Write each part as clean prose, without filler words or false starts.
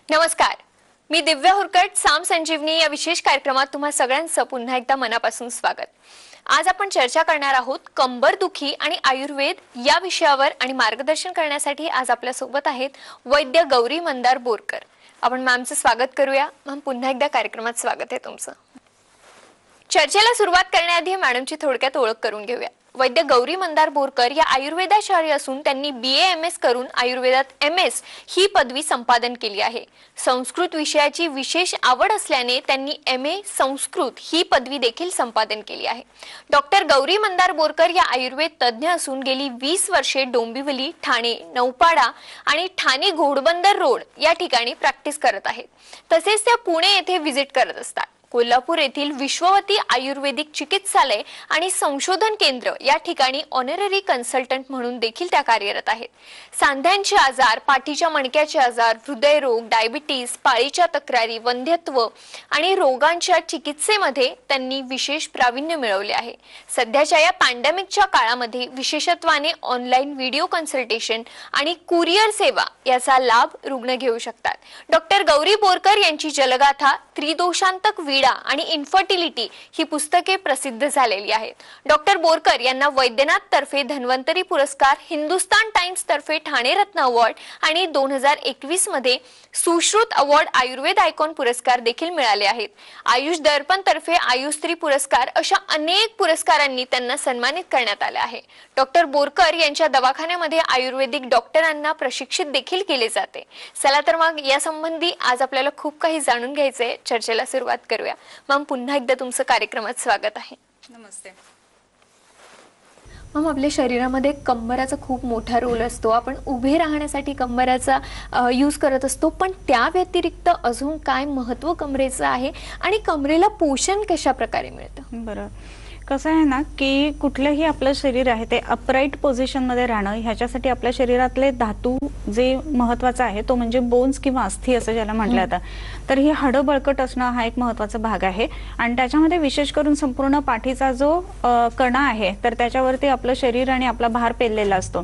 नमस्कार, मी दिव्या हुरकट. साम संजीवनी या विशेष कार्यक्रमात तुम्हा सगळ्यांचं पुन्हा एकदा मनापासून स्वागत. आज आपण चर्चा करणार आहोत कंबरदुखी आणि आयुर्वेद या विषयावर आणि मार्गदर्शन करण्यासाठी आज आपल्या सोबत आहेत वैद्य गौरी मंदार बोरकर. आपण मॅमचं स्वागत करूया. मॅम, पुन्हा एकदा कार्यक्रमात स्वागत आहे तुमचं. चर्चेला सुरुवात करण्याआधी मॅडमची थोडक्यात ओळख करून घेऊया. वैद्य गौरी मंदार बोरकर या आयुर्वेदाचार्य असून त्यांनी BA MS करून आयुर्वेदात MS ही पदवी संपादन केली आहे. संस्कृत विषयाची विशेष आवड असल्याने त्यांनी MA संस्कृत ही पदवी देखील संपादन केली आहे. डॉक्टर गौरी मंदार बोरकर या आयुर्वेद तज्ज्ञ असून गेली 20 वर्षे डोंबिवली, ठाणे, नौपाडा आणि ठाणे घोडबंदर रोड या ठिकाणी प्रॅक्टिस करत आहेत. तसेच त्या पुणे येथे व्हिजिट करत असतात. कोल्हापूर येथील विश्ववती आयुर्वेदिक चिकित्सालय आणि संशोधन केंद्र या ठिकाणी ऑनररी कन्सल्टंट म्हणून देखील त्या कार्यरत आहेत. सांध्यांचे आजार, पाठीच्या मणक्याचे आजार, हृदयरोग, डायबिटीज, पाळीच्या तक्रारी, वंध्यत्व आणि रोगांच्या चिकित्सेमध्ये त्यांनी विशेष प्रावीण्य मिळवले आहे. सध्याच्या या पॅन्डेमिकच्या काळामध्ये विशेषत्वाने ऑनलाईन व्हिडिओ कन्सल्टेशन आणि कुरिअर सेवा याचा लाभ रुग्ण घेऊ शकतात. डॉक्टर गौरी बोरकर यांची जलगाथा, त्रिदोषांतक विडा आणि इन्फर्टिलिटी ही पुस्तके प्रसिद्ध झालेली आहेत. डॉक्टर बोरकर यांना वैद्यनाथ तर्फे धन्वंतरी पुरस्कार, हिंदुस्तान टाइम्स तर्फे ठाणे रत्न अवॉर्ड आणि 2021 मध्ये सुश्रुत अवॉर्ड आयुर्वेद आयकॉन पुरस्कार देखील मिळाले आहेत. आयुष दर्पण तर्फे आयुस्त्री पुरस्कार अशा अनेक पुरस्कारांनी त्यांना सन्मानित करण्यात आले आहे. डॉक्टर बोरकर यांच्या दवाखान्यामध्ये आयुर्वेदिक डॉक्टरांना प्रशिक्षित देखील केले जाते. चला तर मग या संबंधी आज आपल्याला खूप काही जाणून घ्यायचंय. चर्चेला सुरुवात करूया. मॅम, पुन्हा एकदा तुमचं कार्यक्रमात स्वागत आहे. नमस्ते मॅम, आपल्या शरीरामध्ये कंबराचा खूप मोठा रोल असतो. आपण उभे राहण्यासाठी कंबराचा यूज करत असतो, पण त्या व्यतिरिक्त अजून काय महत्त्व कमरेचं आहे आणि कमरेला पोषण कशा प्रकारे मिळतं? बरं, कसं आहे ना की कुठलंही आपलं शरीर आहे ते अपराईट पोझिशनमध्ये राहणं, ह्याच्यासाठी आपल्या शरीरातले धातू जे महत्त्वाचा आहे तो म्हणजे बोन्स किंवा अस्थी असं ज्याला म्हटलं जातं. तर ही हाडं बळकट असणं हा एक महत्त्वाचा भाग आहे. आणि त्याच्यामध्ये विशेष करून संपूर्ण पाठीचा जो कणा आहे तर त्याच्यावरती आपलं शरीर आणि आपला भार पेललेला असतो.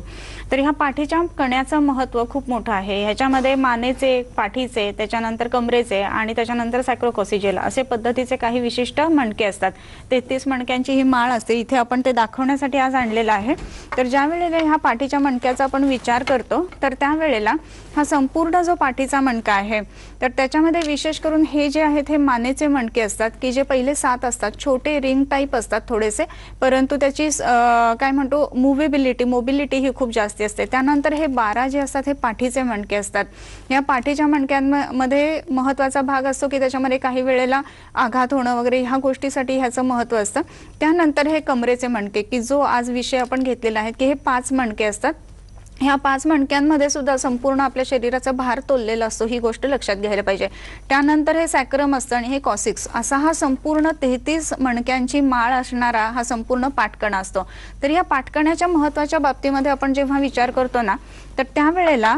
तर ह्या पाठीच्या कण्याचं महत्त्व खूप मोठं आहे. ह्याच्यामध्ये मानेचे, पाठीचे, त्याच्यानंतर कमरेचे आणि त्याच्यानंतर सॅक्रोकोसिजेल असे पद्धतीचे काही विशिष्ट मणके असतात. 33 मणक्यांची ही माळ असते. इथे आपण ते दाखवण्यासाठी आज आणलेलं आहे. तर ज्या वेळेला ह्या पाठीच्या मणक्याचा आपण विचार करतो तर त्यावेळेला हा संपूर्ण जो पाठीचा मणका आहे तर त्याच्यामध्ये विशेष करून हे जे आहेत हे मानेचे मणके असतात की जे पहिले 7 असतात, छोटे रिंग टाईप असतात थोडेसे, परंतु त्याची काय म्हणतो मोबिलिटी ही खूप जास्ती असते. त्यानंतर हे 12 जे असतात हे पाठीचे मणके असतात. या पाठीच्या मणक्यांमध्ये महत्त्वाचा भाग असतो की त्याच्यामध्ये काही वेळेला आघात होणं वगैरे ह्या गोष्टीसाठी ह्याचं महत्त्व असतं. त्यानंतर हे कमरेचे मणके की जो आज विषय आपण घेतलेला आहे की हे 5 मणके असतात. ह्या 5 मणक्यांमध्ये सुद्धा संपूर्ण आपल्या शरीराचा भार तोललेला असतो, ही गोष्ट लक्षात घ्यायला पाहिजे. त्यानंतर हे सॅक्रम असतं आणि हे कॉसिक्स असा हा संपूर्ण 33 मणक्यांची माळ असणारा हा संपूर्ण पाठकणा असतो. तर या पाठकण्याच्या महत्त्वाच्या बाबतीमध्ये आपण जेव्हा विचार करतो ना तर त्यावेळेला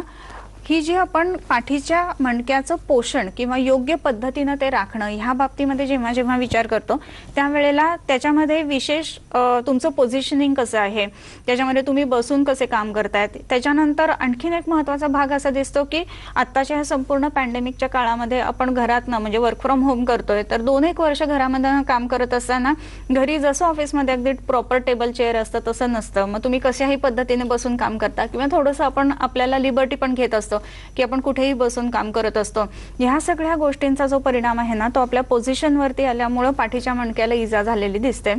ही जी आपण पाठीच्या मणक्याचं पोषण किंवा योग्य पद्धतीनं ते राखणं ह्या बाबतीमध्ये जेव्हा जेव्हा विचार करतो त्यावेळेला त्याच्यामध्ये विशेष तुमचं पोझिशनिंग कसं आहे, त्याच्यामध्ये तुम्ही बसून कसे काम करतायत. त्याच्यानंतर आणखीन एक महत्त्वाचा भाग असा दिसतो की आत्ताच्या ह्या संपूर्ण पॅन्डेमिकच्या काळामध्ये आपण घरातनं म्हणजे वर्क फ्रॉम होम करतोय. तर 2-1 वर्ष घरामध्ये काम करत असताना घरी जसं ऑफिसमध्ये अगदी प्रॉपर टेबल चेअर असतं तसं नसतं. मग तुम्ही कशाही पद्धतीने बसून काम करता किंवा थोडंसं आपण आपल्याला लिबर्टी पण घेत असतो की आपण कुठेही बसून काम करत असतो. ह्या सगळ्या गोष्टींचा जो परिणाम आहे ना तो आपल्या पोझिशनवरती आल्यामुळे पाठीच्या मणक्याला इजा झालेली दिसते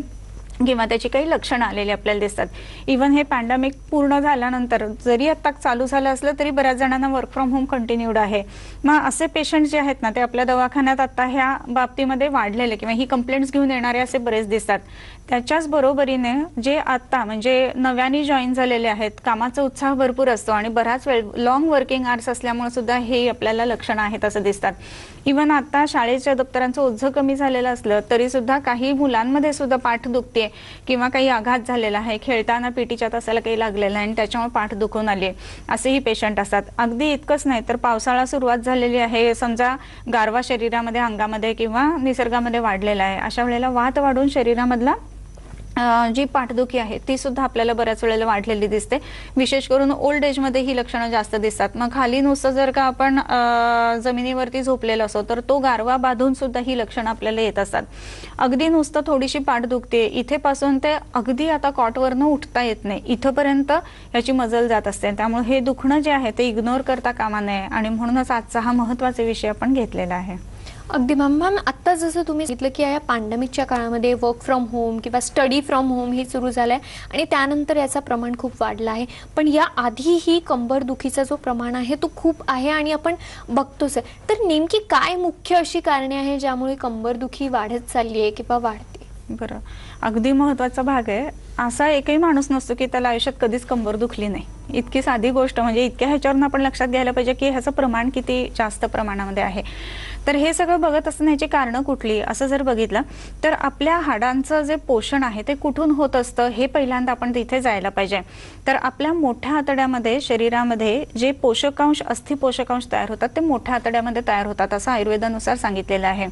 किंवा त्याची काही लक्षणं आलेली आपल्याला दिसतात. इव्हन हे पॅन्डेमिक पूर्ण झाल्यानंतर जरी आता चालू झालं असलं तरी बऱ्याच जणांना वर्क फ्रॉम होम कंटिन्यूड आहे. मग असे पेशंट जे आहेत ना ते आपल्या दवाखान्यात आता ह्या बाबतीमध्ये वाढलेले किंवा ही कंप्लेंट्स घेऊन येणारे असे बरेच दिसतात. त्याच्याच बरोबरीने जे आता म्हणजे नव्याने जॉईन झालेले आहेत, कामाचा उत्साह भरपूर असतो आणि बराच वेळ लॉंग वर्किंग आवर्स असल्यामुळे सुद्धा हे आपल्याला लक्षणं आहेत असं दिसतात. इव्हन आता शाळेच्या दप्तरांचं ओझं कमी झालेलं असलं तरी सुद्धा काही मुलांमध्ये सुद्धा पाठ दुखते किंवा काही आघात झालेला आहे, खेळताना पीटीच्या तासाला काही लागलेला आहे आणि त्याच्यामुळे पाठ दुखून आले असेही पेशंट असतात. अगदी इतकंच नाही तर पावसाळा सुरुवात झालेली आहे, समजा गारवा शरीरामध्ये, अंगामध्ये किंवा निसर्गामध्ये वाढलेला आहे, अशा वेळेला वात वाढून शरीरामधला जी पाठदुखी आहे ती सुद्धा आपल्याला बऱ्याच वेळेला वाढलेली दिसते. विशेष करून ओल्ड एज मध्ये ही लक्षणं जास्त दिसतात. मग खाली नुसतं जर का आपण जमिनीवरती झोपलेलो असो तर तो गारवा बांधून सुद्धा ही लक्षणं आपल्याला येत असतात. अगदी नुसतं थोडीशी पाठ दुखते इथेपासून ते अगदी आता कॉटवरनं उठता येत नाही इथपर्यंत याची मजल जात असते. त्यामुळे हे दुखणं जे आहे ते इग्नोर करता कामा नये आणि म्हणूनच आजचा हा महत्त्वाचा विषय आपण घेतलेला आहे. अगदी मॅम. आत्ता जसं तुम्ही सांगितलं की या पॅन्डेमिकच्या काळामध्ये वर्क फ्रॉम होम किंवा स्टडी फ्रॉम होम हे सुरू झालं आहे आणि त्यानंतर याचं प्रमाण खूप वाढलं आहे. पण या आधीही कंबरदुखीचा जो प्रमाण आहे तो खूप आहे आणि आपण बघतोच आहे. तर नेमकी काय मुख्य अशी कारणे आहे ज्यामुळे कंबरदुखी वाढत चालली आहे किंवा वाढते? बरं, अगदी महत्त्वाचा भाग आहे. असा एकही माणूस नसतो की त्याला आयुष्यात कधीच कंबर दुखली नाही. इतकी साधी गोष्ट म्हणजे इतक्या ह्याच्यावरून आपण लक्षात घ्यायला पाहिजे की ह्याचं प्रमाण किती जास्त प्रमाणामध्ये आहे. तर हे सगळं बघत असताना ह्याची कारणं कुठली असं जर बघितलं तर आपल्या हाडांचं जे पोषण आहे ते कुठून होत असतं हे पहिल्यांदा आपण तिथे जायला पाहिजे. तर आपल्या मोठ्या आतड्यामध्ये शरीरामध्ये जे पोषकांश अस्थि पोषकांश तयार होतात ते मोठ्या आतड्यामध्ये तयार होतात असं आयुर्वेदानुसार सांगितलेलं आहे.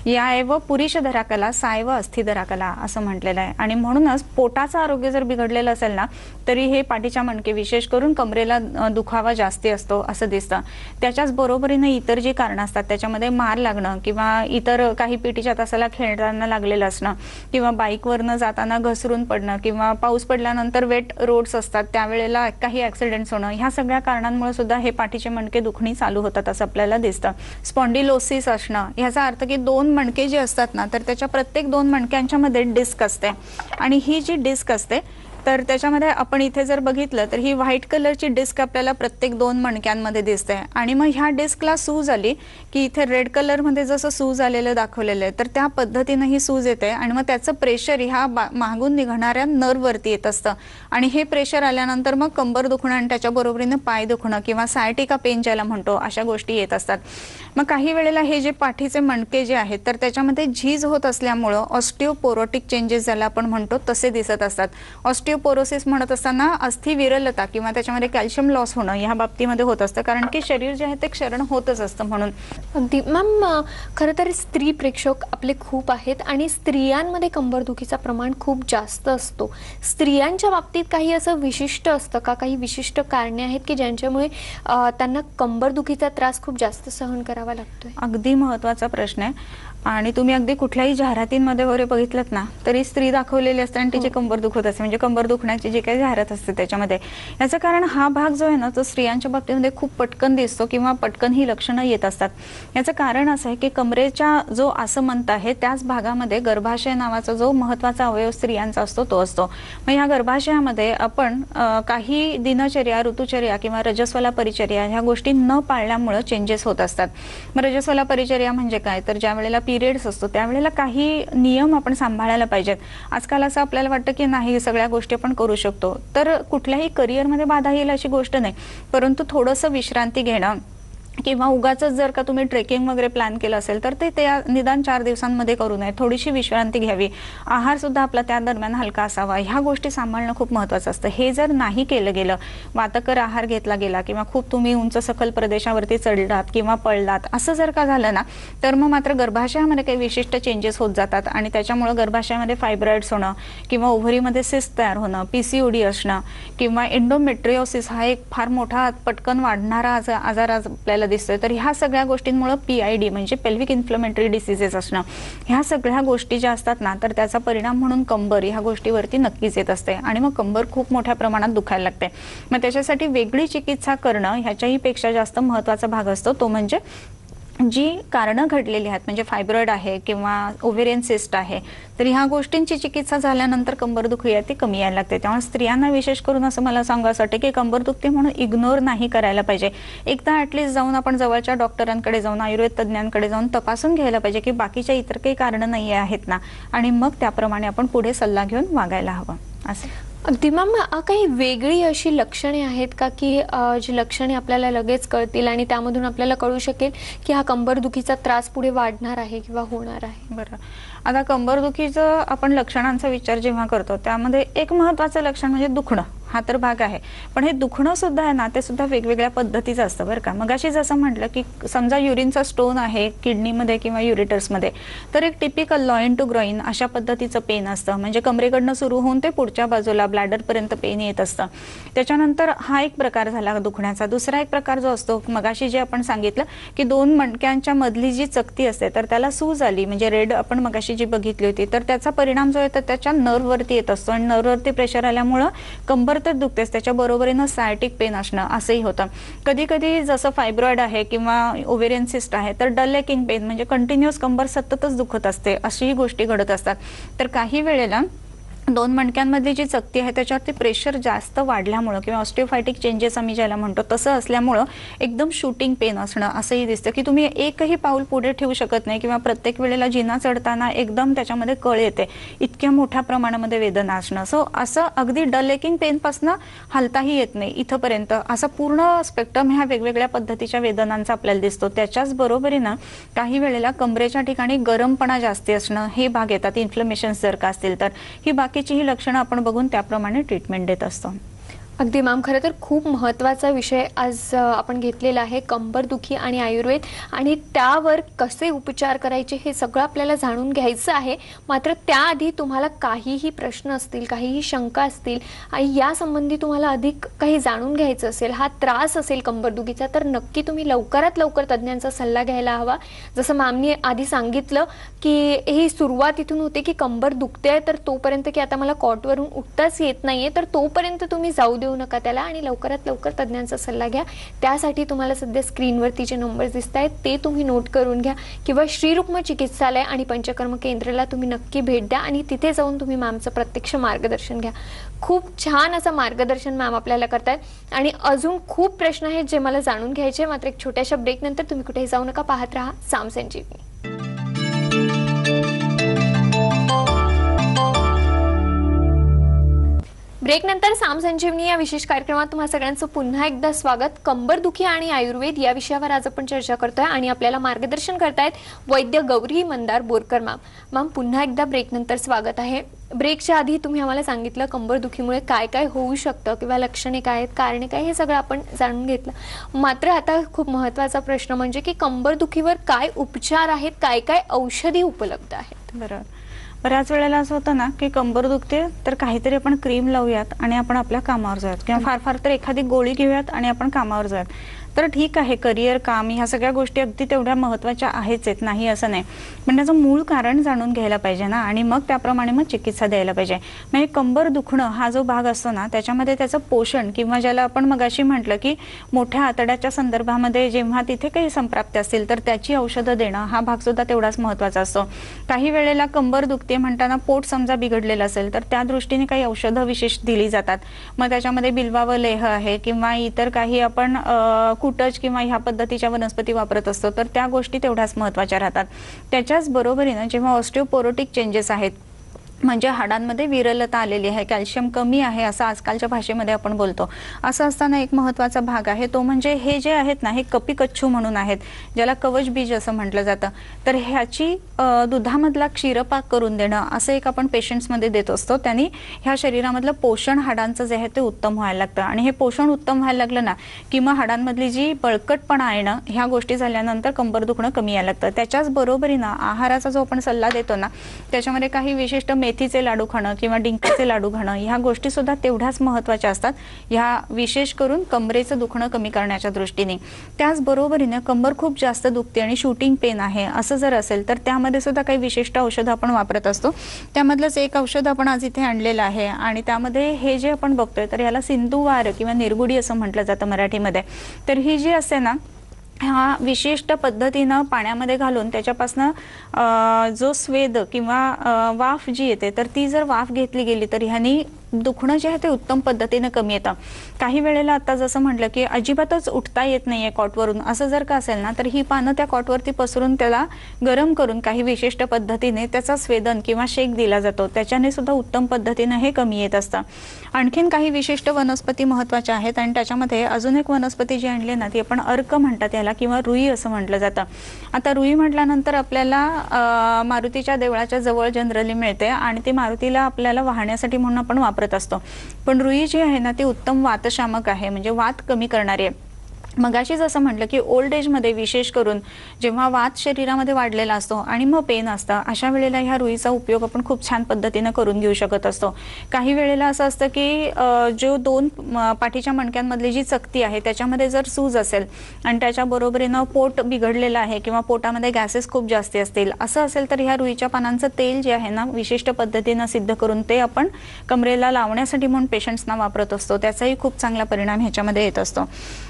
याएव पुरीश धराकला सायव अस्थि धराकला असं म्हटलेलं आहे. आणि म्हणूनच पोटाचं आरोग्य जर बिघडलेलं असेल ना तरी हे पाठीच्या मणके विशेष करून कमरेला दुखावा जास्ती असतो असं दिसतं. त्याच्याच बरोबरीने इतर जी कारणं असतात त्याच्यामध्ये मार लागणं किंवा इतर काही पिटीच्या तासाला खेळताना लागलेलं असणं किंवा बाईकवरनं जाताना घसरून पडणं किंवा पाऊस पडल्यानंतर वेट रोड्स असतात त्यावेळेला काही ऍक्सिडेंट्स होणं ह्या सगळ्या कारणांमुळे सुद्धा हे पाठीचे मणके दुखणी चालू होतात असं आपल्याला दिसतं. स्पॉन्डिलोसिस असणं ह्याचा अर्थ की दोन मणके जे असतात ना तर त्याच्या प्रत्येक दोन मणक्यांच्या मध्ये डिस्क असते आणि ही जी डिस्क असते तर त्याच्यामध्ये आपण इथे जर बघितलं तर ही व्हाईट कलरची डिस्क आपल्याला प्रत्येक दोन मणक्यांमध्ये दिसते आणि मग ह्या डिस्कला सूज आली की इथे रेड कलरमध्ये जसं सूज आलेलं दाखवलेलं आहे तर त्या पद्धतीनं ही सूज येते आणि मग त्याचं प्रेशर ह्या मागून निघणाऱ्या नर्ववरती येत असतं आणि हे प्रेशर आल्यानंतर मग कंबर दुखणं आणि त्याच्या बरोबरीने पाय दुखणं किंवा सायटिका पेन ज्याला म्हणतो अशा गोष्टी येत असतात. मग काही वेळेला हे जे पाठीचे मणके जे आहेत तर त्याच्यामध्ये झीज होत असल्यामुळं ऑस्टिओपोरोटिक चेंजेस ज्याला आपण म्हणतो तसे दिसत असतात. ऑस्टिओपोरोसिस म्हणत असताना अस्थि विरलता किंवा त्याच्यामध्ये कॅल्शियम लॉस होणं ह्या बाबतीमध्ये होत असतं कारण की शरीर जे आहे ते क्षरण होतच असतं म्हणून. अगदी मॅम. खरं तर स्त्री प्रेक्षक आपले खूप आहेत आणि स्त्रियांमध्ये कंबरदुखीचं प्रमाण खूप जास्त असतो. स्त्रियांच्या बाबतीत काही असं विशिष्ट असतं का, काही विशिष्ट कारणे आहेत की ज्यांच्यामुळे त्यांना कंबरदुखीचा त्रास खूप जास्त सहन करावा लागतोय? अगदी महत्त्वाचा प्रश्न आहे आणि तुम्ही अगदी कुठल्याही जाहिरातींमध्ये वगैरे बघितलं ना तरी स्त्री दाखवलेली असते आणि तिची कंबर दुखत असते म्हणजे कंबर दुखण्याची जी काही जाहिरात असते त्याच्यामध्ये. याचं कारण हा भाग जो आहे ना तो स्त्रियांच्या बाबतीमध्ये खूप पटकन दिसतो किंवा पटकन ही लक्षणं येत असतात. याचं कारण असं आहे की कमरेच्या जो आसमंत आहे त्याच भागामध्ये गर्भाशय नावाचा जो महत्त्वाचा अवयव स्त्रियांचा असतो तो असतो. मग ह्या गर्भाशयामध्ये आपण काही दिनचर्या ऋतुचर्या किंवा रजस्वला परिचर्या ह्या गोष्टी न पाळल्यामुळे चेंजेस होत असतात. मग रजस्वला परिचर्या म्हणजे काय तर ज्या वेळेला पिरियड्स असतो त्यावेळेला काही नियम आपण सांभाळायला पाहिजेत. आजकाल असं आपल्याला वाटतं की नाही सगळ्या गोष्टी आपण करू शकतो तर कुठल्याही करिअरमध्ये बाधा येईल अशी गोष्ट नाही परंतु थोडंसं विश्रांती घेणं किंवा उगाचच जर का तुम्ही ट्रेकिंग वगैरे प्लॅन केलं असेल तर ते निदान 4 दिवसांमध्ये करू नये. थोडीशी विश्रांती घ्यावी. आहार सुद्धा आपला त्या दरम्यान हलका असावा. ह्या गोष्टी सांभाळणं खूप महत्त्वाचं असतं. हे जर नाही केलं गेलं वातकर आहार घेतला गेला किंवा खूप तुम्ही उंच सखल प्रदेशावरती चढलात किंवा पळलात असं जर का झालं ना तर मग मात्र गर्भाशयामध्ये काही विशिष्ट चेंजेस होत जातात आणि त्याच्यामुळे गर्भाशयामध्ये फायब्रॉइड्स होणं किंवा ओव्हरीमध्ये सिस्ट तयार होणं, PCOD असणं किंवा एंडोमेट्रिओसिस हा एक फार मोठा पटकन वाढणारा आजार आपल्याला दिसतोय. तर ह्या सगळ्या गोष्टींमुळे PID म्हणजे पेल्विक इन्फ्लेमेटरी डिसीजेस असणं ह्या सगळ्या गोष्टी ज्या असतात ना तर त्याचा परिणाम म्हणून कंबर ह्या गोष्टीवरती नक्कीच येत असते आणि मग कंबर खूप मोठ्या प्रमाणात दुखायला लागते. मग त्याच्यासाठी वेगळी चिकित्सा करणं ह्याच्याही पेक्षा जास्त महत्त्वाचा भाग असतो तो म्हणजे जी कारणं घडलेली आहेत म्हणजे फायब्रॉइड आहे किंवा ओव्हेरियन सिस्ट आहे तर ह्या गोष्टींची चिकित्सा झाल्यानंतर कंबर दुखी आहे ती कमी यायला लागते. त्यामुळे स्त्रियांना विशेष करून असं मला सांगायचं वाटतं की कंबर दुखते म्हणून इग्नोर नाही करायला पाहिजे. एकदा ॲटलिस्ट जाऊन आपण जवळच्या डॉक्टरांकडे जाऊन आयुर्वेद तज्ज्ञांकडे जाऊन तपासून घ्यायला पाहिजे की बाकीच्या इतर काही कारणं नाही आहेत ना आणि मग त्याप्रमाणे आपण पुढे सल्ला घेऊन वागायला हवं असं. अगदी मॅम. काही वेगळी अशी लक्षणे आहेत का की जी लक्षणे आपल्याला लगेच कळतील आणि त्यामधून आपल्याला कळू शकेल की हा कंबरदुखीचा त्रास पुढे वाढणार आहे किंवा होणार आहे? बरं, आता कंबरदुखीचं आपण लक्षणांचा विचार जेव्हा करतो त्यामध्ये एक महत्त्वाचं लक्षण म्हणजे दुखणं हा तर भाग आहे, पण हे दुखणं सुद्धा आहे ना, ते सुद्धा वेगवेगळ्या पद्धतीचं असतं बरं का. मगाशी जसं म्हटलं की समजा युरिनचा स्टोन आहे किडनीमध्ये किंवा युरेटर्समध्ये, तर एक टिपिकल लॉइन टू ग्रॉइन अशा पद्धतीचं पेन असतं, म्हणजे कमरेकडनं सुरू होऊन ते पुढच्या बाजूला ब्लॅडरपर्यंत पेन येत असतं. त्याच्यानंतर हा एक प्रकार झाला दुखण्याचा. दुसरा एक प्रकार जो असतो, मगाशी जे आपण सांगितलं की दोन मणक्यांच्या मधली जी चकती असते तर त्याला सूज आली, म्हणजे रेड आपण मगाशी जी बघितली होती, तर त्याचा परिणाम जो आहे तर त्याच्या नर्ववरती येत असतो आणि नर्ववरती प्रेशर आल्यामुळं कंबर तर दुखतेच, त्याच्या बरोबरीनं सायटिक पेन असणं असंही होतं. कधी कधी जसं फायब्रॉइड आहे किंवा ओव्हेरियन सिस्ट आहे तर डल लेकिंग पेन, म्हणजे कंटिन्युअस कंबर सततच दुखत असते, अशीही गोष्टी घडत असतात. तर काही वेळेला दोन मणक्यांमधली जी चकती आहे त्याच्यावरती प्रेशर जास्त वाढल्यामुळं किंवा ऑस्टिओफायटिक चेंजेस आम्ही ज्याला म्हणतो तसं असल्यामुळं एकदम शूटिंग पेन असणं असंही दिसतं, की तुम्ही एकही पाऊल पुढे ठेवू शकत नाही किंवा प्रत्येक वेळेला जिना चढताना एकदम त्याच्यामध्ये कळ येते, इतक्या मोठ्या प्रमाणामध्ये वेदना असणं. सो असं अगदी डलेकिंग पेनपासून हलताही येत नाही इथंपर्यंत, असा पूर्ण स्पेक्ट्रम ह्या वेगवेगळ्या पद्धतीच्या वेदनांचा आपल्याला दिसतो. त्याच्याच बरोबरीनं काही वेळेला कमरेच्या ठिकाणी गरमपणा जास्ती असणं हे भाग येतात, इन्फ्लमेशन्स जर का असतील तर. ही बाकीची ही लक्षणं आपण बघून त्याप्रमाणे ट्रीटमेंट देत असतो. अगदी मॅम, खरं तर खूप महत्त्वाचा विषय आज आपण घेतलेला आहे, कंबरदुखी आणि आयुर्वेद, आणि त्यावर कसे उपचार करायचे हे सगळं आपल्याला जाणून घ्यायचं आहे. मात्र त्याआधी तुम्हाला काहीही प्रश्न असतील, काहीही शंका असतील आणि यासंबंधी तुम्हाला अधिक काही जाणून घ्यायचं असेल, हा त्रास असेल कंबरदुखीचा, तर नक्की तुम्ही लवकरात लवकर तज्ज्ञांचा सल्ला घ्यायला हवा. जसं मॅमनी आधी सांगितलं की ही सुरुवात इथून होते की कंबर दुखते तर तोपर्यंत की आता मला कॉटवरून उठताच येत नाहीये, तर तोपर्यंत तुम्ही जाऊ देऊ नका त्याला आणि लवकरात लवकर तज्ञांचा सल्ला घ्या. त्यासाठी तुम्हाला सध्या स्क्रीनवरती जे नंबर दिसत आहेत ते तुम्ही नोट करून घ्या किंवा श्री रुक्म चिकित्सालय आणि पंचकर्म केंद्राला तुम्ही नक्की भेट द्या आणि तिथे जाऊन तुम्ही मॅमचं प्रत्यक्ष मार्गदर्शन घ्या. खूप छान असं मार्गदर्शन मॅम आपल्याला करतायत आणि अजून खूप प्रश्न आहेत जे मला जाणून घ्यायचे. मात्र एक छोट्याशा ब्रेक नंतर तुम्ही कुठेही जाऊ नका, पाहत राहा साम संजीवनी. ब्रेक नंतर साम संजीवनी या विशेष कार्यक्रमात तुम्हा सगळ्यांचं पुन्हा एकदा स्वागत. कंबरदुखी आणि आयुर्वेद या विषयावर आज आपण चर्चा करतोय आणि आपल्याला मार्गदर्शन करतायत वैद्य गौरी मंदार बोरकर मॅम. मॅम, पुन्हा एकदा ब्रेक नंतर स्वागत आहे. ब्रेकच्या आधी तुम्ही आम्हाला सांगितलं कंबरदुखीमुळे काय काय होऊ शकतं किंवा लक्षणे काय आहेत, कारणे काय, हे सगळं आपण जाणून घेतलं. मात्र आता खूप महत्त्वाचा प्रश्न म्हणजे की कंबरदुखीवर काय उपचार आहेत, काय काय औषधी उपलब्ध आहेत? बरोबर. बऱ्याच वेळेला असं होतं ना की कंबर दुखते तर काहीतरी आपण क्रीम लावूयात आणि आपण आपल्या कामावर जाऊयात किंवा फार फार तर एखादी गोळी घेऊयात आणि आपण कामावर जाऊयात. तर ठीक आहे, करिअर, काम ह्या सगळ्या गोष्टी अगदी तेवढ्या महत्त्वाच्या आहेच आहेत, नाही असं नाही, पण त्याचं मूळ कारण जाणून घ्यायला पाहिजे ना आणि मग त्याप्रमाणे मग चिकित्सा द्यायला पाहिजे. म्हणजे कंबर दुखणं हा जो भाग असतो ना त्याच्यामध्ये त्याचं पोषण किंवा ज्याला आपण मगाशी म्हटलं की मोठ्या आतड्याच्या संदर्भामध्ये जेव्हा तिथे काही संप्राप्ती असतील तर त्याची औषधं देणं हा भाग सुद्धा तेवढाच महत्त्वाचा असतो. काही वेळेला कंबर दुखते म्हणताना पोट समजा बिघडलेलं असेल तर त्या दृष्टीने काही औषधं विशेष दिली जातात. मग त्याच्यामध्ये बिल्वावलेह लेह आहे किंवा इतर काही आपण कुटच किंवा ह्या पद्धतीच्या वनस्पती वापरत असतो तर त्या गोष्टी तेवढ्याच महत्त्वाच्या राहतात. त्याच्याच बरोबरीनं जेव्हा ऑस्टिओपोरोटिक चेंजेस आहेत, म्हणजे हाडांमध्ये विरलता आलेली आहे, कॅल्शियम कमी आहे असं आजकालच्या भाषेमध्ये आपण बोलतो, असं असताना एक महत्त्वाचा भाग आहे तो म्हणजे हे जे आहेत ना, हे कपिकच्छू म्हणून आहेत, ज्याला कवच बीज असं म्हटलं जातं. तर ह्याची दुधामधला क्षीरपाक करून देणं असं एक आपण पेशंट्समध्ये देत असतो. त्यांनी ह्या शरीरामधलं पोषण हाडांचं जे आहे ते उत्तम व्हायला लागतं आणि हे पोषण उत्तम व्हायला लागलं ना की मग हाडांमधली जी बळकटपणा आहे ना, ह्या गोष्टी झाल्यानंतर कंबर दुखणं कमी यायला लागतं. त्याच्याच बरोबरीनं आहाराचा जो आपण सल्ला देतो ना त्याच्यामध्ये काही विशिष्ट मेथीचे लाडू खाणं किंवा डिंकाचे लाडू खाणं ह्या गोष्टी सुद्धा तेवढ्याच महत्त्वाच्या असतात, ह्या विशेष करून कमरेचं दुखणं कमी करण्याच्या दृष्टीने. त्याचबरोबरीने कंबर खूप जास्त दुखते आणि शूटिंग पेन आहे असं जर असेल तर त्यामध्ये सुद्धा काही विशिष्ट औषधं आपण वापरत असतो. त्यामधलंच एक औषध आपण आज इथे आणलेलं आहे आणि त्यामध्ये हे जे आपण बघतोय तर याला सिंधुवार किंवा निरगुडी असं म्हटलं जातं मराठीमध्ये. तर ही जी असते ना, हा विशिष्ट पद्धतीनं पाण्यामध्ये घालून त्याच्यापासनं जो स्वेद किंवा वाफ जी येते तर ती जर वाफ घेतली गेली तर ह्यानी दुखणं जे आहे ते उत्तम पद्धतीनं कमी येतं. काही वेळेला आता जसं म्हटलं की अजिबातच उठता येत नाहीये कॉटवरून, असं जर का असेल ना तर ही पानं त्या कॉटवरती पसरून त्याला गरम करून काही विशिष्ट पद्धतीने त्याचा स्वेदन किंवा शेक दिला जातो, त्याच्याने सुद्धा उत्तम पद्धतीनं हे कमी येत असतं. आणखीन काही विशिष्ट वनस्पती महत्त्वाच्या आहेत आणि त्याच्यामध्ये अजून एक वनस्पती जी आणली ना ती आपण अर्क म्हणतात याला किंवा रुई असं म्हटलं जातं. आता रुई म्हटल्यानंतर आपल्याला मारुतीच्या देवळाच्या जवळ जनरली मिळते आणि ती मारुतीला आपल्याला वाहण्यासाठी म्हणून आपण वापरत वापरत असतो. पण रुई जी आहे ना ती उत्तम वातशामक आहे, म्हणजे वात कमी करणारी आहे. मगाशी जसं म्हटलं की ओल्ड एजमध्ये विशेष करून जेव्हा वात शरीरामध्ये वाढलेला असतो आणि मग पेन असतं, अशा वेळेला ह्या रुईचा उपयोग आपण खूप छान पद्धतीनं करून घेऊ शकत असतो. काही वेळेला असं असतं की जो दोन पाठीच्या मणक्यांमधली जी चकती आहे त्याच्यामध्ये जर सूज असेल आणि त्याच्या बरोबरीनं पोट बिघडलेलं आहे किंवा पोटामध्ये गॅसेस खूप जास्ती असतील, असं असेल तर ह्या रुईच्या पानांचं तेल जे आहे ना विशिष्ट पद्धतीनं सिद्ध करून ते आपण कमरेला लावण्यासाठी म्हणून पेशंट्सना वापरत असतो. त्याचाही खूप चांगला परिणाम ह्याच्यामध्ये येत असतो.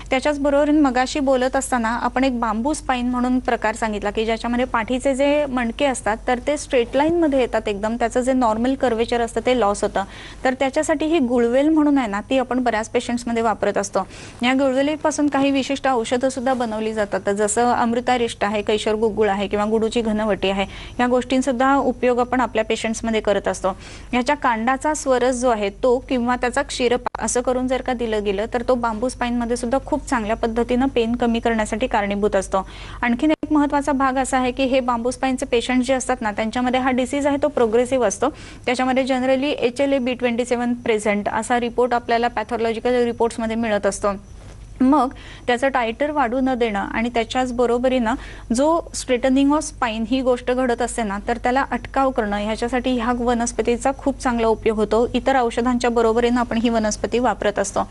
त्याच्याच बरोबर मगाशी बोलत असताना आपण एक बांबू स्पाईन म्हणून प्रकार सांगितला की ज्याच्यामध्ये पाठीचे जे मणके असतात तर ते स्ट्रेट लाईन मध्ये येतात, एकदम त्याचं जे नॉर्मल कर्वेचर असतं ते लॉस होतं. तर त्याच्यासाठी ही गुळवेल म्हणून आहे ना ती आपण बऱ्याच पेशंट्समध्ये वापरत असतो. या गुळवेलीपासून काही विशिष्ट औषधं सुद्धा बनवली जातात, जसं अमृतारिष्ट आहे, कैशोर गुगुळ आहे किंवा गुडूची घनवटी आहे. या गोष्टींसुद्धा उपयोग आपण आपल्या पेशंट्समध्ये करत असतो. याच्या कांडाचा स्वरस जो आहे तो किंवा त्याचा क्षीरपाक असं करून जर का दिलं गेलं तर तो बांबू स्पाईनमध्ये सुद्धा खूप चांगल्या पद्धतीनं पेन कमी करण्यासाठी कारणीभूत असतो. आणखीन एक महत्त्वाचा भाग असा आहे की हे बांबू स्पाईनचे पेशंट जे असतात ना त्यांच्यामध्ये हा डिसीज आहे तो प्रोग्रेसिव्ह असतो. त्याच्यामध्ये जनरली HLA-B27 प्रेझेंट असा रिपोर्ट आपल्याला पॅथॉलॉजिकल रिपोर्ट्समध्ये मिळत असतो. मग त्याचं टायटर वाढू न देणं आणि त्याच्याच बरोबरीनं जो स्ट्रेटनिंग ऑफ स्पाईन ही गोष्ट घडत असते ना तर त्याला अटकाव करणं, ह्याच्यासाठी ह्या वनस्पतीचा खूप चांगला उपयोग होतो. इतर औषधांच्या बरोबरीनं आपण ही वनस्पती वापरत असतो.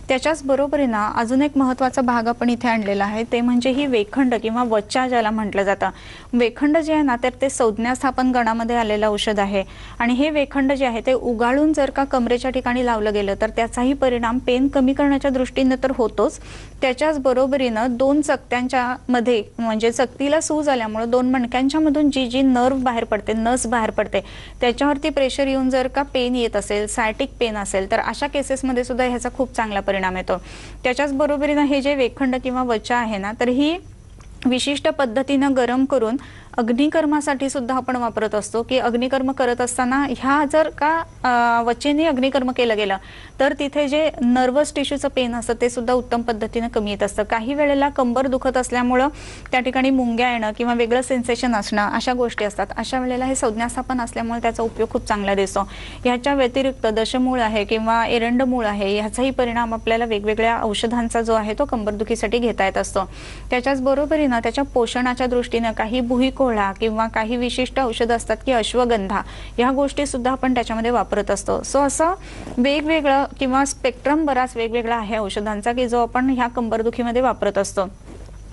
त्याच्याच बरोबरीनं अजून एक महत्त्वाचा भाग आपण इथे आणलेला आहे ते म्हणजे ही वेखंड किंवा वच्चा ज्याला म्हटलं जातं. वेखंड जे आहे ना तर ते संज्ञास्थापन गणामध्ये आलेलं औषध आहे आणि हे वेखंड जे आहे ते उगाळून जर का कमरेच्या ठिकाणी लावलं गेलं तर त्याचाही परिणाम पेन कमी करण्याच्या दृष्टीने तर होतोच. त्याच्याच बरोबरीनं दोन चकत्यांच्या मध्ये म्हणजे चकतीला सूज आल्यामुळे दोन मणक्यांच्या मधून जी नर्व बाहेर पडते, नस बाहेर पडते, त्याच्यावरती प्रेशर येऊन जर का पेन येत असेल, सायटिक पेन असेल तर अशा केसेसमध्ये सुद्धा ह्याचा खूप चांगला परिणाम येतो. त्याच्याच बरोबरीनं हे जे वेखंड किंवा वचा आहे ना तर ही विशिष्ट पद्धतीनं गरम करून अग्निकर्मासाठी सुद्धा आपण वापरत असतो. की अग्निकर्म करत असताना ह्या जर का वचेने अग्निकर्म केलं गेलं तर तिथे जे नर्वस टिश्यूचं पेन असतं ते सुद्धा उत्तम पद्धतीनं कमी येत असतं. काही वेळेला कंबर दुखत असल्यामुळं त्या ठिकाणी मुंग्या येणं किंवा वेगळं सेन्सेशन असणं अशा गोष्टी असतात. अशा वेळेला हे संज्ञास्थापन असल्यामुळे त्याचा उपयोग खूप चांगला दिसतो. ह्याच्या व्यतिरिक्त दशमूळ आहे किंवा एरंडमूळ आहे, ह्याचाही परिणाम आपल्याला वेगवेगळ्या औषधांचा जो आहे तो कंबरदुखीसाठी घेता येत असतो. त्याच्याच बरोबरीनं त्याच्या पोषणाच्या दृष्टीनं काही भुईकोळा किंवा काही विशिष्ट औषध असतात की अश्वगंधा, ह्या गोष्टी सुद्धा आपण त्याच्यामध्ये वापरत असतो. सो असं वेगवेगळं किंवा स्पेक्ट्रम बराच वेगवेगळा आहे औषधांचा की जो आपण ह्या कंबरदुखीमध्ये वापरत असतो.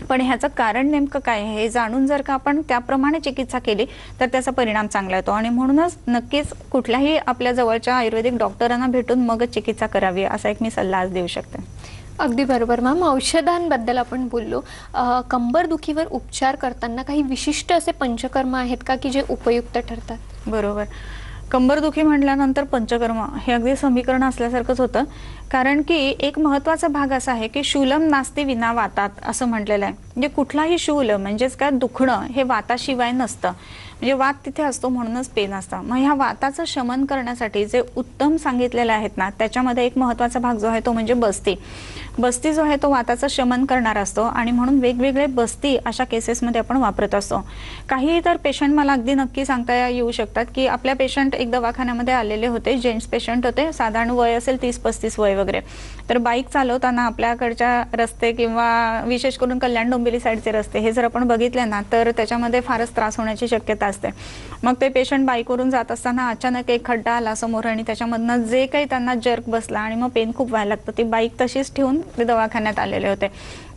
पण ह्याचं कारण नेमकं काय आहे हे जाणून जर का आपण त्याप्रमाणे चिकित्सा केली तर त्याचा परिणाम चांगला येतो. आणि म्हणूनच नक्कीच कुठल्याही आपल्या जवळच्या आयुर्वेदिक डॉक्टरांना भेटून मगच चिकित्सा करावी असा एक मी सल्ला आज देऊ शकते. अगदी बरोबर मॅम. औषधांबद्दल आपण बोललो. कंबरदुखीवर उपचार करताना काही विशिष्ट असे पंचकर्म आहेत का की जे उपयुक्त ठरतात? बरोबर. कंबरदुखी म्हटल्यानंतर पंचकर्म हे अगदी समीकरण असल्यासारखंच होतं. कारण की एक महत्त्वाचा भाग असा आहे की शूलम नास्ति विना वातात असं म्हटलेलं आहे. म्हणजे कुठलाही शूल म्हणजेच काय दुखणं हे वाताशिवाय नसतं. म्हणजे वात तिथे असतो म्हणूनच पेन असतं. मग ह्या वाताचं शमन करण्यासाठी जे उत्तम सांगितलेले आहेत ना त्याच्यामध्ये एक महत्त्वाचा भाग जो आहे तो म्हणजे बस्ती. बस्ती जो आहे तो वाताचं शमन करणारा असतो आणि म्हणून वेगवेगळे बस्ती अशा केसेसमध्ये आपण वापरत असतो. काही तर पेशंट मला अगदी नक्की सांगता येऊ शकतात की आपल्या पेशंट एक दवाखान्यामध्ये आलेले होते, जेंट्स पेशंट होते, साधारण वय असेल 30-35 वय वगैरे. तर बाईक चालवताना आपल्याकडच्या रस्ते किंवा विशेष करून कल्याण डोंबिवली साईडचे रस्ते हे जर आपण बघितले ना तर त्याच्यामध्ये फारच त्रास होण्याची शक्यता असते. मग ते पेशंट बाईकवरून जात असताना अचानक एक खड्डा आला समोर आणि त्याच्यामधनं जे काही त्यांना जर्क बसला आणि मग पेन खूप व्हायला लागतं. ती बाईक तशीच ठेवून ते दवाखान्यात आलेले होते.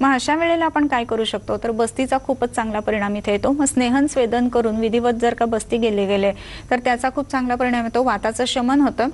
मग अशा वेळेला आपण काय करू शकतो तर बस्तीचा खूपच चांगला परिणाम इथे येतो. मग स्नेहन स्वेदन करून विधिवत जर का बस्ती गेले तर त्याचा खूप चांगला परिणाम येतो. वाताचं शमन होतं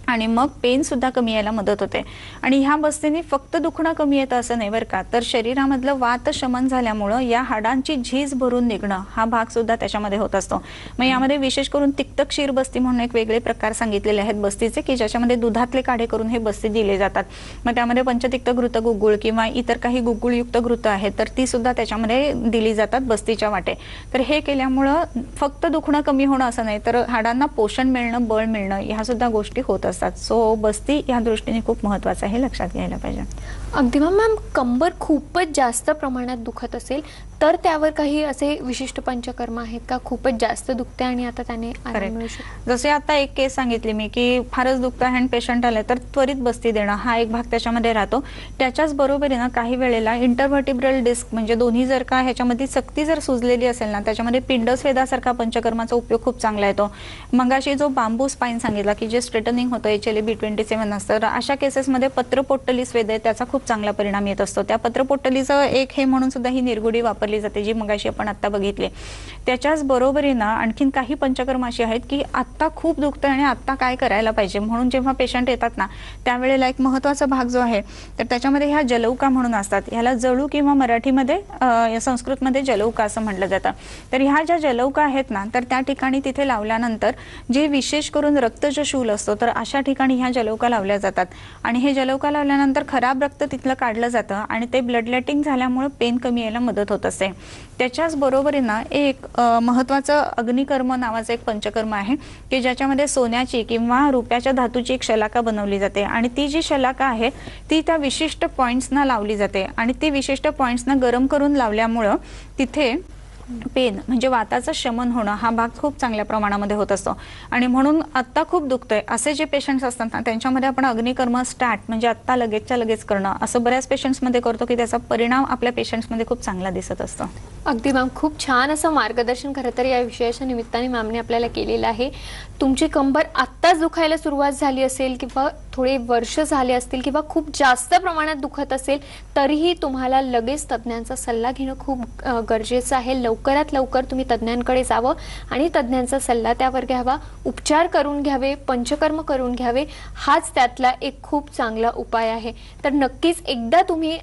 आणि मग पेन सुद्धा कमी यायला मदत होते. आणि ह्या बस्तीने फक्त दुखणं कमी येतं असं नाही बरं का, तर शरीरामधलं वात शमन झाल्यामुळं या हाडांची झीज भरून निघणं हा भाग सुद्धा त्याच्यामध्ये होत असतो. मग यामध्ये विशेष करून तिक्त क्षीर बस्ती म्हणून एक वेगळे प्रकार सांगितलेले आहेत बस्तीचे की ज्याच्यामध्ये दुधातले काढे करून हे बस्ती दिले जातात. मग त्यामध्ये पंचतिक्त घृत गुगुळ किंवा इतर काही गुगुळयुक्त घृत आहेत तर ती सुद्धा त्याच्यामध्ये दिली जातात बस्तीच्या वाटे. तर हे केल्यामुळं फक्त दुखणं कमी होणं असं नाही तर हाडांना पोषण मिळणं, बळ मिळणं ह्या सुद्धा गोष्टी होत असतात. सो बस्ती या दृष्टीने खूप महत्त्वाचं आहे, लक्षात घ्यायला पाहिजे. अगदी मॅम. कंबर खूपच जास्त प्रमाणात दुखत असेल तर त्यावर काही असे विशिष्ट पंचकर्म आहेत का? खूपच जास्त दुखते आणि आता त्याने आराम मिळू शकतो. जसे आता एक केस सांगितली मी की फारच दुखतं आहे आणि पेशंट आले तर त्वरित बस्ती देणं हा एक भाग त्याच्यामध्ये राहतो. त्याच्याच बरोबरीनं काही वेळेला इंटरव्हर्टिब्रल डिस्क म्हणजे दोन्ही जर का ह्याच्यामध्ये सक्ती जर सुजलेली असेल ना, त्याच्यामध्ये पिंडस्वेदासारखा पंचकर्माचा उपयोग खूप चांगला येतो. मगाशी जो बांबू स्पाइन सांगितला की जे स्ट्रेटनिंग होतं HLA-B27 असतं, तर अशा केसेसमध्ये पत्रपोट्टली स्वेद आहे त्याचा खूप चांगला परिणाम येत असतो. त्या पत्रपोट्टलीचं एक हे म्हणून सुद्धा ही निर्गुडी वापरली जाते जी मगाशी आपण आता बघितली. त्याच्याच बरोबरीनं आणखीन काही पंचकर्म अशी आहेत की आत्ता खूप दुखतं आणि आत्ता काय करायला पाहिजे म्हणून जेव्हा पेशंट येतात ना, त्यावेळेला एक महत्त्वाचा भाग जो आहे तर त्याच्यामध्ये ह्या जलौका म्हणून असतात. ह्याला जळू किंवा मराठीमध्ये संस्कृतमध्ये जलौका असं म्हटलं जातं. तर ह्या ज्या जलौका आहेत ना, तर त्या ठिकाणी तिथे लावल्यानंतर जे विशेष करून रक्तज शूल असतो तर अशा ठिकाणी ह्या जलौका लावल्या जातात आणि हे जलौका लावल्यानंतर खराब रक्त तिथलं काढलं जातं आणि ते ब्लडलेटिंग झाल्यामुळे पेन कमी यायला मदत होत असते. त्याच्याच बरोबरीनं एक महत्त्वाचं अग्निकर्म नावाचं एक पंचकर्म आहे की ज्याच्यामध्ये सोन्याची किंवा रुपयाच्या धातूची एक शलाका बनवली जाते आणि ती जी शलाका आहे ती त्या विशिष्ट पॉइंट्सना लावली जाते आणि ती विशिष्ट पॉइंट्सना गरम करून लावल्यामुळं तिथे पेन म्हणजे वाताचं शमन होणं हा भाग खूप चांगल्या प्रमाणामध्ये होत असतो. आणि म्हणून आत्ता खूप दुखतंय असे जे पेशंट्स असतात ना, त्यांच्यामध्ये आपण अग्निकर्म स्टार्ट म्हणजे आत्ता लगेचच्या लगेच करणं असं बऱ्याच पेशंट्समध्ये करतो की त्याचा परिणाम आपल्या पेशंट्समध्ये खूप चांगला दिसत असतो. अगदी मॅम, खूप छान असं मार्गदर्शन खरं तर या विषयाच्या निमित्ताने मॅमने आपल्याला केलेलं आहे. तुमची कंबर आत्ताच दुखायला सुरुवात झाली असेल किंवा थोडे वर्ष झाले असतील किंवा खूप जास्त प्रमाणात दुखत असेल तरीही तुम्हाला लगेच तज्ज्ञांचा सल्ला घेणं खूप गरजेचं आहे. लवकरात लवकर तुम्ही तज्ज्ञांकडे जावं आणि तज्ज्ञांचा सल्ला त्यावर घ्यावा, उपचार करून घ्यावे, पंचकर्म करून घ्यावे. हाच त्यातला एक खूप चांगला उपाय आहे. तर नक्कीच एकदा तुम्ही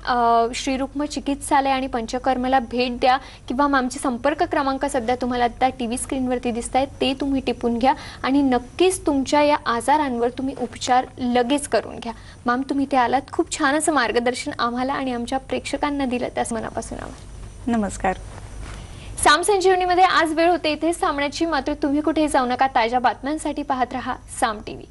श्री रुक्म चिकित्सालय आणि पंचकर्मला भेट द्या किंवा मॅमचे संपर्क क्रमांक सध्या तुम्हाला आता टीव्ही स्क्रीनवरती दिसत आहेत ते तुम्ही टिपून घ्या आणि नक्कीच तुमच्या या आजारांवर तुम्ही उपचार लगेच करून घ्या. मॅम, तुम्ही ते आलात, खूप छान असं मार्गदर्शन आम्हाला आणि आमच्या प्रेक्षकांना दिलं, त्यास मनापासून आभार. नमस्कार. साम संजीवनीमध्ये आज वेळ होते इथेच थांबण्याची, मात्र तुम्ही कुठेही जाऊ नका. ताज्या बातम्यांसाठी पाहत रहा साम टीव्ही.